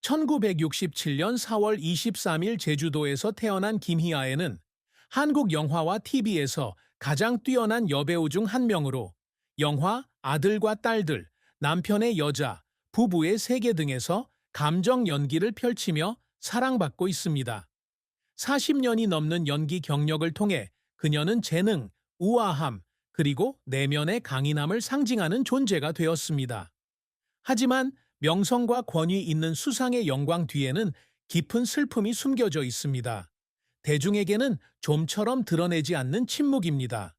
1967년 4월 23일 제주도에서 태어난 김희아에는 한국 영화와 TV에서 가장 뛰어난 여배우 중 한 명으로 영화 아들과 딸들, 남편의 여자, 부부의 세계 등에서 감정 연기를 펼치며 사랑받고 있습니다. 40년이 넘는 연기 경력을 통해 그녀는 재능, 우아함, 그리고 내면의 강인함을 상징하는 존재가 되었습니다. 하지만 명성과 권위 있는 수상의 영광 뒤에는 깊은 슬픔이 숨겨져 있습니다. 대중에게는 좀처럼 드러내지 않는 침묵입니다.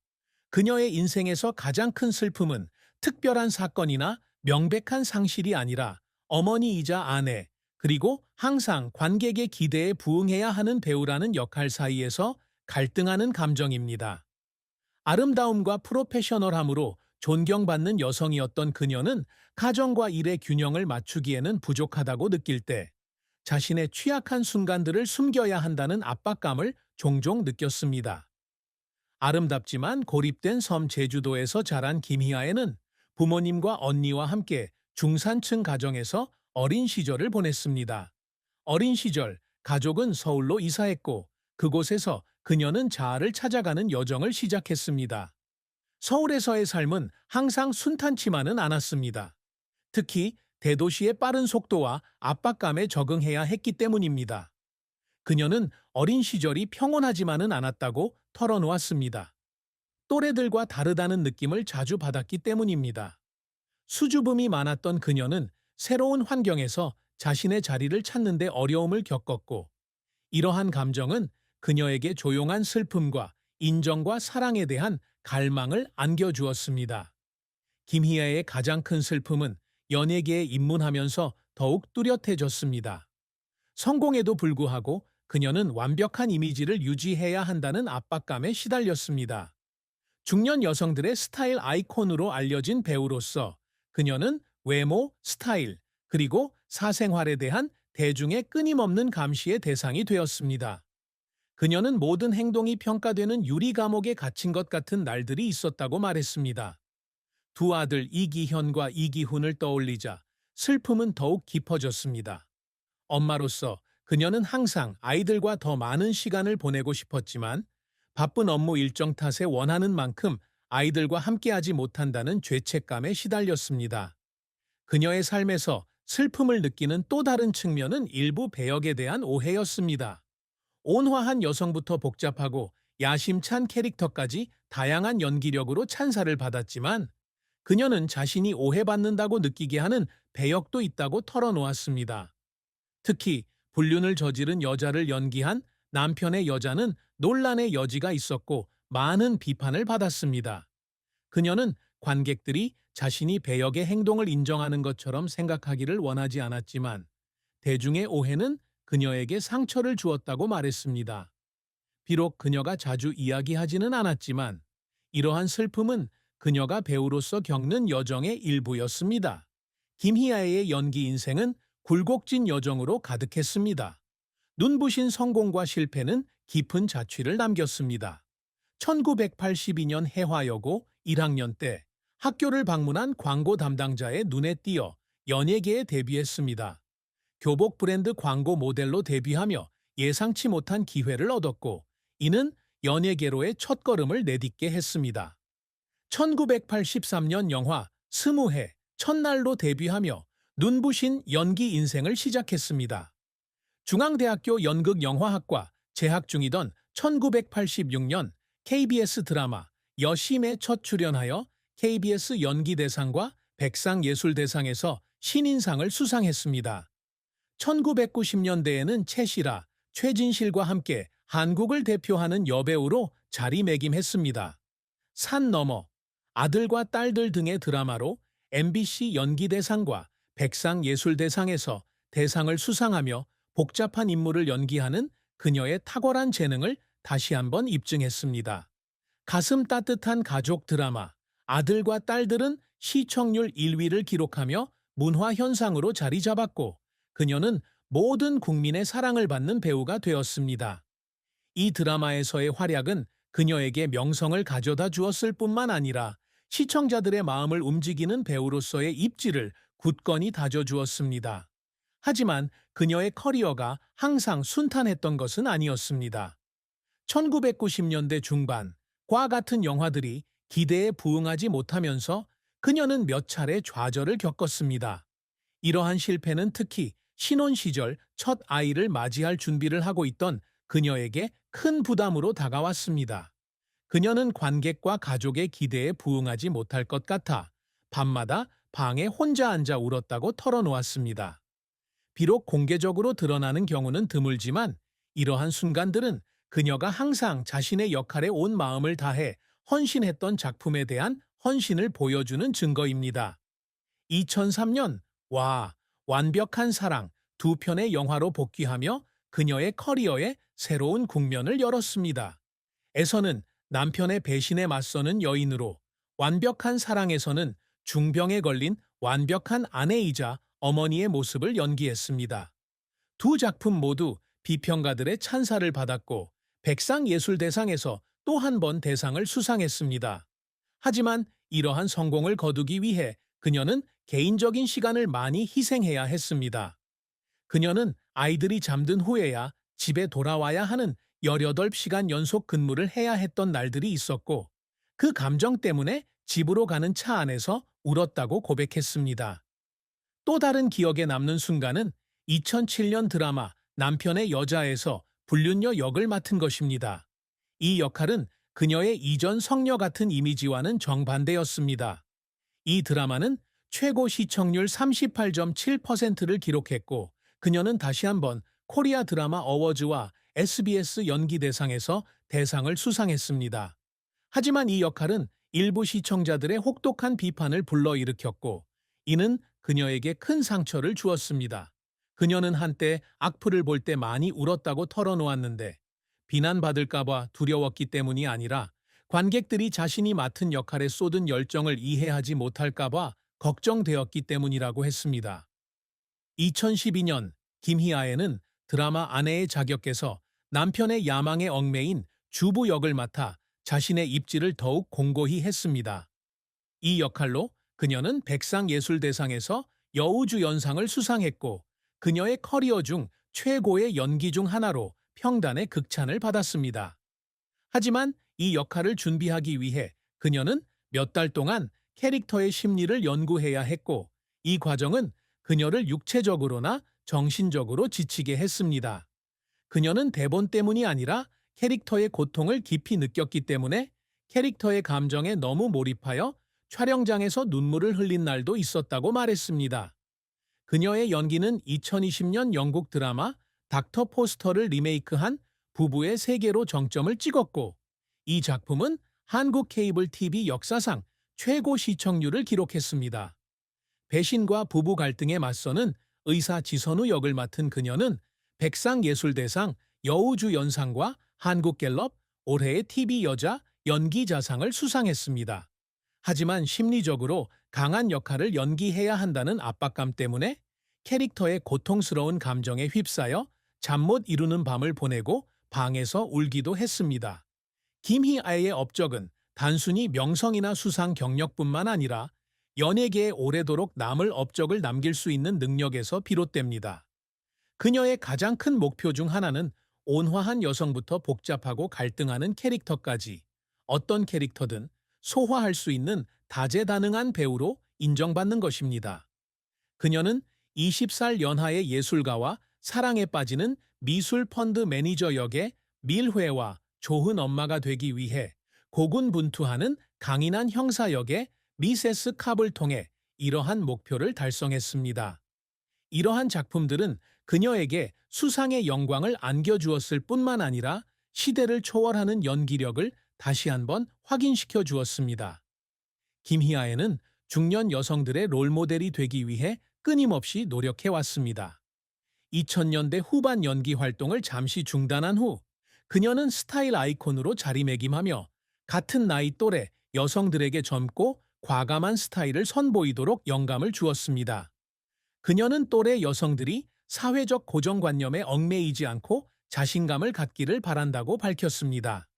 그녀의 인생에서 가장 큰 슬픔은 특별한 사건이나 명백한 상실이 아니라 어머니이자 아내, 그리고 항상 관객의 기대에 부응해야 하는 배우라는 역할 사이에서 갈등하는 감정입니다. 아름다움과 프로페셔널함으로 존경받는 여성이었던 그녀는 가정과 일의 균형을 맞추기에는 부족하다고 느낄 때 자신의 취약한 순간들을 숨겨야 한다는 압박감을 종종 느꼈습니다. 아름답지만 고립된 섬 제주도에서 자란 김희아에는 부모님과 언니와 함께 중산층 가정에서 어린 시절을 보냈습니다. 어린 시절, 가족은 서울로 이사했고 그곳에서 그녀는 자아를 찾아가는 여정을 시작했습니다. 서울에서의 삶은 항상 순탄치만은 않았습니다. 특히 대도시의 빠른 속도와 압박감에 적응해야 했기 때문입니다. 그녀는 어린 시절이 평온하지만은 않았다고 털어놓았습니다. 또래들과 다르다는 느낌을 자주 받았기 때문입니다. 수줍음이 많았던 그녀는 새로운 환경에서 자신의 자리를 찾는 데 어려움을 겪었고, 이러한 감정은 그녀에게 조용한 슬픔과 인정과 사랑에 대한 갈망을 안겨주었습니다. 김희애의 가장 큰 슬픔은 연예계에 입문하면서 더욱 뚜렷해졌습니다. 성공에도 불구하고 그녀는 완벽한 이미지를 유지해야 한다는 압박감에 시달렸습니다. 중년 여성들의 스타일 아이콘으로 알려진 배우로서 그녀는 외모, 스타일, 그리고 사생활에 대한 대중의 끊임없는 감시의 대상이 되었습니다. 그녀는 모든 행동이 평가되는 유리 감옥에 갇힌 것 같은 날들이 있었다고 말했습니다. 두 아들 이기현과 이기훈을 떠올리자 슬픔은 더욱 깊어졌습니다. 엄마로서 그녀는 항상 아이들과 더 많은 시간을 보내고 싶었지만 바쁜 업무 일정 탓에 원하는 만큼 아이들과 함께하지 못한다는 죄책감에 시달렸습니다. 그녀의 삶에서 슬픔을 느끼는 또 다른 측면은 일부 배역에 대한 오해였습니다. 온화한 여성부터 복잡하고 야심찬 캐릭터까지 다양한 연기력으로 찬사를 받았지만 그녀는 자신이 오해받는다고 느끼게 하는 배역도 있다고 털어놓았습니다. 특히 불륜을 저지른 여자를 연기한 남편의 여자는 논란의 여지가 있었고 많은 비판을 받았습니다. 그녀는 관객들이 자신이 배역의 행동을 인정하는 것처럼 생각하기를 원하지 않았지만 대중의 오해는 그녀에게 상처를 주었다고 말했습니다. 비록 그녀가 자주 이야기하지는 않았지만 이러한 슬픔은 그녀가 배우로서 겪는 여정의 일부였습니다. 김희아의 연기 인생은 굴곡진 여정으로 가득했습니다. 눈부신 성공과 실패는 깊은 자취를 남겼습니다. 1982년 해화여고 1학년 때 학교를 방문한 광고 담당자의 눈에 띄어 연예계에 데뷔했습니다. 교복 브랜드 광고 모델로 데뷔하며 예상치 못한 기회를 얻었고 이는 연예계로의 첫걸음을 내딛게 했습니다. 1983년 영화 스무해 첫날로 데뷔하며 눈부신 연기 인생을 시작했습니다. 중앙대학교 연극영화학과 재학 중이던 1986년 KBS 드라마 여심에 첫 출연하여 KBS 연기대상과 백상예술대상에서 신인상을 수상했습니다. 1990년대에는 최시라, 최진실과 함께 한국을 대표하는 여배우로 자리매김했습니다. 산 너머, 아들과 딸들 등의 드라마로 MBC 연기대상과 백상예술대상에서 대상을 수상하며 복잡한 인물을 연기하는 그녀의 탁월한 재능을 다시 한번 입증했습니다. 가슴 따뜻한 가족 드라마 아들과 딸들은 시청률 1위를 기록하며 문화현상으로 자리 잡았고 그녀는 모든 국민의 사랑을 받는 배우가 되었습니다. 이 드라마에서의 활약은 그녀에게 명성을 가져다 주었을 뿐만 아니라 시청자들의 마음을 움직이는 배우로서의 입지를 굳건히 다져주었습니다. 하지만 그녀의 커리어가 항상 순탄했던 것은 아니었습니다. 1990년대 중반, 과 같은 영화들이 기대에 부응하지 못하면서 그녀는 몇 차례 좌절을 겪었습니다. 이러한 실패는 특히 신혼 시절 첫 아이를 맞이할 준비를 하고 있던 그녀에게 큰 부담으로 다가왔습니다. 그녀는 관객과 가족의 기대에 부응하지 못할 것 같아 밤마다 방에 혼자 앉아 울었다고 털어놓았습니다. 비록 공개적으로 드러나는 경우는 드물지만 이러한 순간들은 그녀가 항상 자신의 역할에 온 마음을 다해 헌신했던 작품에 대한 헌신을 보여주는 증거입니다. 2003년 와, 완벽한 사랑 두 편의 영화로 복귀하며 그녀의 커리어에 새로운 국면을 열었습니다. 에서는 남편의 배신에 맞서는 여인으로, 완벽한 사랑에서는 중병에 걸린 완벽한 아내이자 어머니의 모습을 연기했습니다. 두 작품 모두 비평가들의 찬사를 받았고 백상예술대상에서 또 한 번 대상을 수상했습니다. 하지만 이러한 성공을 거두기 위해 그녀는 개인적인 시간을 많이 희생해야 했습니다. 그녀는 아이들이 잠든 후에야 집에 돌아와야 하는 18시간 연속 근무를 해야 했던 날들이 있었고 그 감정 때문에 집으로 가는 차 안에서 울었다고 고백했습니다. 또 다른 기억에 남는 순간은 2007년 드라마 남편의 여자에서 불륜녀 역을 맡은 것입니다. 이 역할은 그녀의 이전 성녀 같은 이미지와는 정반대였습니다. 이 드라마는 최고 시청률 38.7%를 기록했고 그녀는 다시 한번 코리아 드라마 어워즈와 SBS 연기대상에서 대상을 수상했습니다. 하지만 이 역할은 일부 시청자들의 혹독한 비판을 불러일으켰고 이는 그녀에게 큰 상처를 주었습니다. 그녀는 한때 악플을 볼 때 많이 울었다고 털어놓았는데 비난받을까봐 두려웠기 때문이 아니라 관객들이 자신이 맡은 역할에 쏟은 열정을 이해하지 못할까봐 걱정되었기 때문이라고 했습니다. 2012년 김희아에는 드라마 아내의 자격에서 남편의 야망에 얽매인 주부 역을 맡아 자신의 입지를 더욱 공고히 했습니다. 이 역할로 그녀는 백상예술대상에서 여우주연상을 수상했고 그녀의 커리어 중 최고의 연기 중 하나로 평단의 극찬을 받았습니다. 하지만 이 역할을 준비하기 위해 그녀는 몇 달 동안 캐릭터의 심리를 연구해야 했고 이 과정은 그녀를 육체적으로나 정신적으로 지치게 했습니다. 그녀는 대본 때문이 아니라 캐릭터의 고통을 깊이 느꼈기 때문에 캐릭터의 감정에 너무 몰입하여 촬영장에서 눈물을 흘린 날도 있었다고 말했습니다. 그녀의 연기는 2020년 영국 드라마 닥터 포스터를 리메이크한 부부의 세계로 정점을 찍었고 이 작품은 한국 케이블 TV 역사상 최고 시청률을 기록했습니다. 배신과 부부 갈등에 맞서는 의사 지선우 역을 맡은 그녀는 백상예술대상 여우주연상과 한국갤럽 올해의 TV 여자 연기자상을 수상했습니다. 하지만 심리적으로 강한 역할을 연기해야 한다는 압박감 때문에 캐릭터의 고통스러운 감정에 휩싸여 잠 못 이루는 밤을 보내고 방에서 울기도 했습니다. 김희아의 업적은 단순히 명성이나 수상 경력뿐만 아니라 연예계에 오래도록 남을 업적을 남길 수 있는 능력에서 비롯됩니다. 그녀의 가장 큰 목표 중 하나는 온화한 여성부터 복잡하고 갈등하는 캐릭터까지 어떤 캐릭터든 소화할 수 있는 다재다능한 배우로 인정받는 것입니다. 그녀는 20살 연하의 예술가와 사랑에 빠지는 미술 펀드 매니저 역의 밀회와 좋은 엄마가 되기 위해 고군분투하는 강인한 형사 역의 미세스 캅을 통해 이러한 목표를 달성했습니다. 이러한 작품들은 그녀에게 수상의 영광을 안겨주었을 뿐만 아니라 시대를 초월하는 연기력을 다시 한번 확인시켜 주었습니다. 김희아에는 중년 여성들의 롤모델이 되기 위해 끊임없이 노력해왔습니다. 2000년대 후반 연기 활동을 잠시 중단한 후 그녀는 스타일 아이콘으로 자리매김하며 같은 나이 또래 여성들에게 젊고 과감한 스타일을 선보이도록 영감을 주었습니다. 그녀는 또래 여성들이 사회적 고정관념에 얽매이지 않고 자신감을 갖기를 바란다고 밝혔습니다.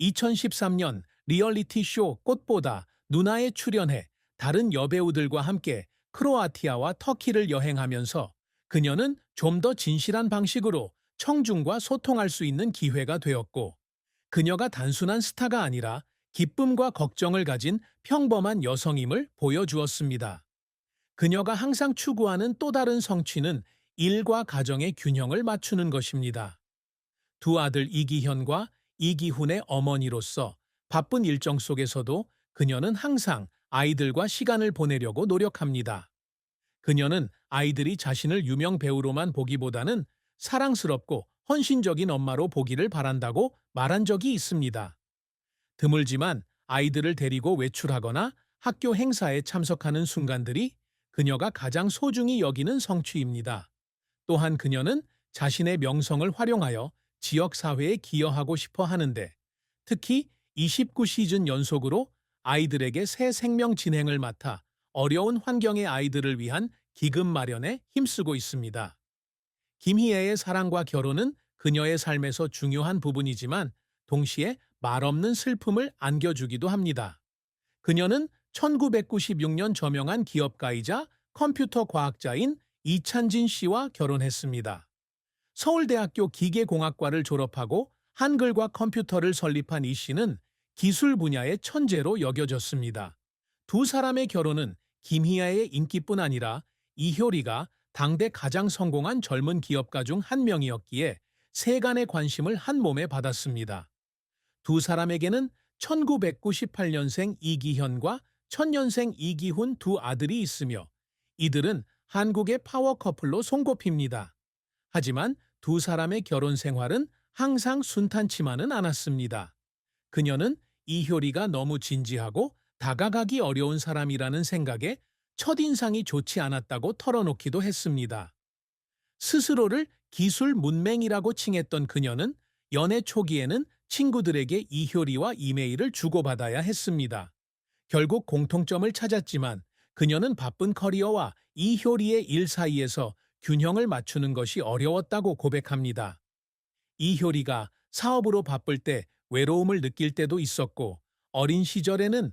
2013년 리얼리티 쇼 꽃보다 누나에 출연해 다른 여배우들과 함께 크로아티아와 터키를 여행하면서 그녀는 좀 더 진실한 방식으로 청중과 소통할 수 있는 기회가 되었고, 그녀가 단순한 스타가 아니라 기쁨과 걱정을 가진 평범한 여성임을 보여주었습니다. 그녀가 항상 추구하는 또 다른 성취는 일과 가정의 균형을 맞추는 것입니다. 두 아들 이기현과 이기훈의 어머니로서 바쁜 일정 속에서도 그녀는 항상 아이들과 시간을 보내려고 노력합니다. 그녀는 아이들이 자신을 유명 배우로만 보기보다는 사랑스럽고 헌신적인 엄마로 보기를 바란다고 말한 적이 있습니다. 드물지만 아이들을 데리고 외출하거나 학교 행사에 참석하는 순간들이 그녀가 가장 소중히 여기는 성취입니다. 또한 그녀는 자신의 명성을 활용하여 지역사회에 기여하고 싶어 하는데, 특히 29시즌 연속으로 아이들에게 새 생명 진행을 맡아 어려운 환경의 아이들을 위한 기금 마련에 힘쓰고 있습니다. 김희애의 사랑과 결혼은 그녀의 삶에서 중요한 부분이지만 동시에 말없는 슬픔을 안겨주기도 합니다. 그녀는 1996년 저명한 기업가이자 컴퓨터 과학자인 이찬진 씨와 결혼했습니다. 서울대학교 기계공학과를 졸업하고 한글과 컴퓨터를 설립한 이 씨는 기술 분야의 천재로 여겨졌습니다. 두 사람의 결혼은 김희아의 인기뿐 아니라 이효리가 당대 가장 성공한 젊은 기업가 중 한 명이었기에 세간의 관심을 한 몸에 받았습니다. 두 사람에게는 1998년생 이기현과 1000년생 이기훈 두 아들이 있으며 이들은 한국의 파워 커플로 손꼽힙니다. 하지만 두 사람의 결혼 생활은 항상 순탄치만은 않았습니다. 그녀는 이효리가 너무 진지하고 다가가기 어려운 사람이라는 생각에 첫인상이 좋지 않았다고 털어놓기도 했습니다. 스스로를 기술 문맹이라고 칭했던 그녀는 연애 초기에는 친구들에게 이효리와 이메일을 주고받아야 했습니다. 결국 공통점을 찾았지만 그녀는 바쁜 커리어와 이효리의 일 사이에서 균형을 맞추는 것이 어려웠다고 고백합니다. 이효리가 사업으로 바쁠 때 외로움을 느낄 때도 있었고 어린 시절에는